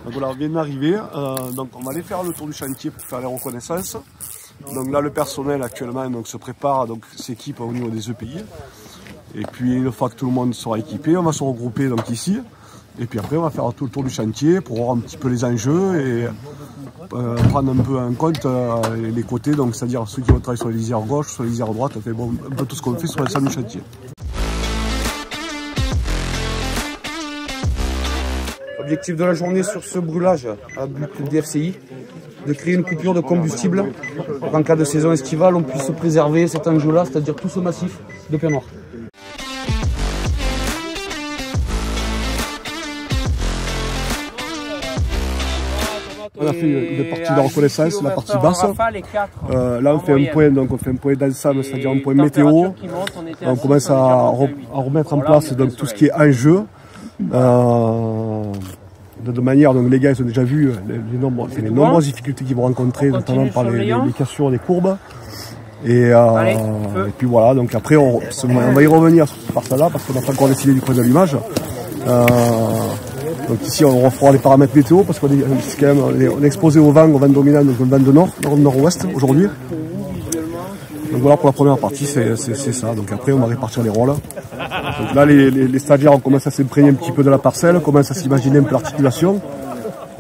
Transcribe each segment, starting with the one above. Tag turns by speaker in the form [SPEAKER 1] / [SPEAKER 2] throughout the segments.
[SPEAKER 1] Donc voilà, on vient d'arriver, donc on va aller faire le tour du chantier pour faire les reconnaissances. Donc là le personnel actuellement donc, se prépare, donc s'équipe au niveau des EPI. Et puis une fois que tout le monde sera équipé, on va se regrouper donc ici. Et puis après on va faire tout le tour du chantier pour voir un petit peu les enjeux et prendre un peu en compte les côtés, donc c'est-à-dire ceux qui vont travailler sur les lisières gauche, sur les lisières droite, enfin, bon, un peu tout ce qu'on fait sur l'ensemble du chantier.
[SPEAKER 2] L'objectif de la journée sur ce brûlage à but DFCI, de créer une coupure de combustible pour qu'en cas de saison estivale, on puisse préserver cet enjeu-là, c'est-à-dire tout ce massif de pierre noire.
[SPEAKER 1] On a fait une partie de la reconnaissance, la partie basse. Là on fait un point, donc on fait un point d'ensemble, c'est-à-dire un point météo. On commence à remettre en place donc, tout ce qui est enjeu. De manière, donc les gars ils ont déjà vu les nombreuses difficultés qu'ils vont rencontrer, notamment par les cassures des courbes. Et puis voilà, donc après on va y revenir sur cette partie-là parce qu'on n'a pas encore décidé du point d'allumage. Donc ici on refera les paramètres météo parce qu'on est exposé au vent dominant, donc le vent de nord-ouest aujourd'hui. Donc voilà pour la première partie, c'est ça. Donc après on va répartir les rôles. Donc là les stagiaires ont commencé à s'imprégner un petit peu de la parcelle, commencent à s'imaginer un peu l'articulation.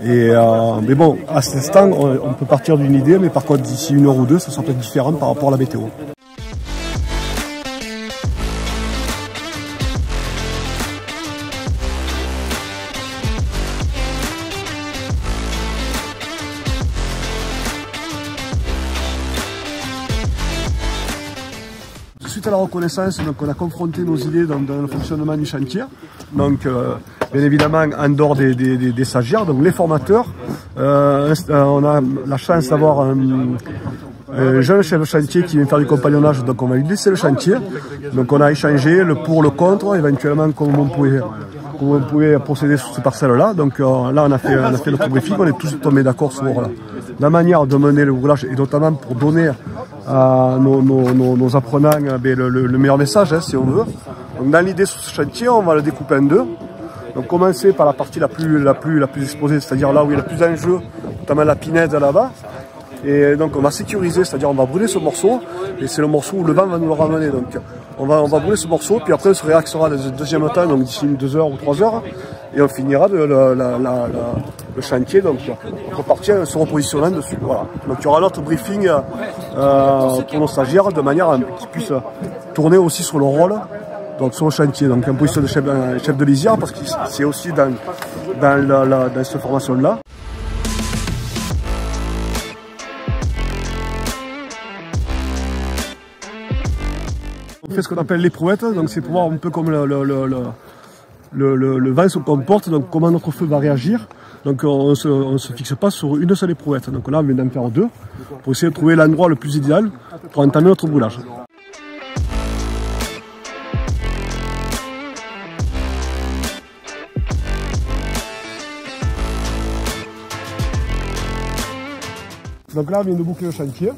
[SPEAKER 1] Mais bon, à cet instant on peut partir d'une idée, mais par contre d'ici 1 heure ou 2 ça sera peut-être différent par rapport à la météo. Suite à la reconnaissance, donc on a confronté nos idées dans le fonctionnement du chantier. Donc, bien évidemment, en dehors des stagiaires, donc les formateurs, on a la chance d'avoir un jeune chef de chantier qui vient faire du compagnonnage, donc on va lui laisser le chantier. Donc on a échangé le pour, le contre, éventuellement comment on pouvait procéder sur ces parcelles-là. Donc là on a fait notre briefing, on est tous tombés d'accord sur la manière de mener le brûlage et notamment pour donner à nos apprenants le meilleur message, hein, si on veut. Donc dans l'idée sur ce chantier, on va le découper en deux. Donc commencer par la partie la plus exposée, c'est-à-dire là où il y a le plus d'enjeux, notamment la pinède là-bas. Et donc on va sécuriser, c'est-à-dire on va brûler ce morceau, et c'est le morceau où le vent va nous le ramener. Donc on va brûler ce morceau, puis après on se réaxera le deuxième temps, donc d'ici 2 heures ou 3 heures, et on finira le chantier, donc on repartir se repositionnant dessus. Voilà. Donc il y aura notre briefing pour nos stagiaires, de manière à qu'ils puissent tourner aussi sur le rôle, donc sur le chantier, donc en position de chef de lisière, parce que c'est aussi dans cette formation-là. On fait ce qu'on appelle l'éprouvette, donc c'est pour voir un peu comme le vent se comporte, donc comment notre feu va réagir. Donc on ne se fixe pas sur une seule éprouvette. Donc là on vient d'en faire 2 pour essayer de trouver l'endroit le plus idéal pour entamer notre brûlage. Donc là on vient de boucler le chantier.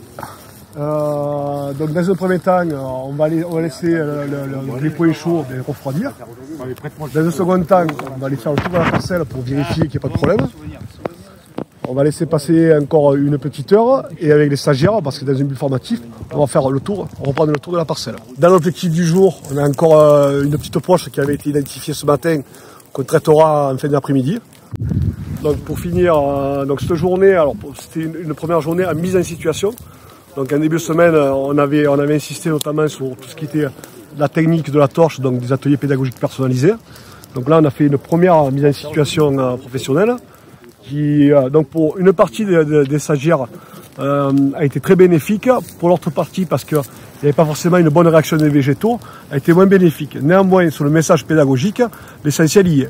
[SPEAKER 1] Donc dans un premier temps, on va laisser les points chauds refroidir. Dans un second temps, on va aller faire le tour de la parcelle pour vérifier qu'il n'y a pas de problème. On va laisser passer encore une petite heure et avec les stagiaires, parce que dans un but formatif, on va faire le tour, on va reprendre le tour de la parcelle. Dans l'objectif du jour, on a encore une petite poche qui avait été identifiée ce matin qu'on traitera en fin d'après-midi. Donc pour finir, donc cette journée, alors c'était une première journée en mise en situation. Donc en début de semaine, on avait insisté notamment sur tout ce qui était la technique de la torche, donc des ateliers pédagogiques personnalisés. Donc là, on a fait une première mise en situation professionnelle qui, donc pour une partie des stagiaires, a été très bénéfique. Pour l'autre partie, parce qu'il n'y avait pas forcément une bonne réaction des végétaux, a été moins bénéfique. Néanmoins, sur le message pédagogique, l'essentiel y est.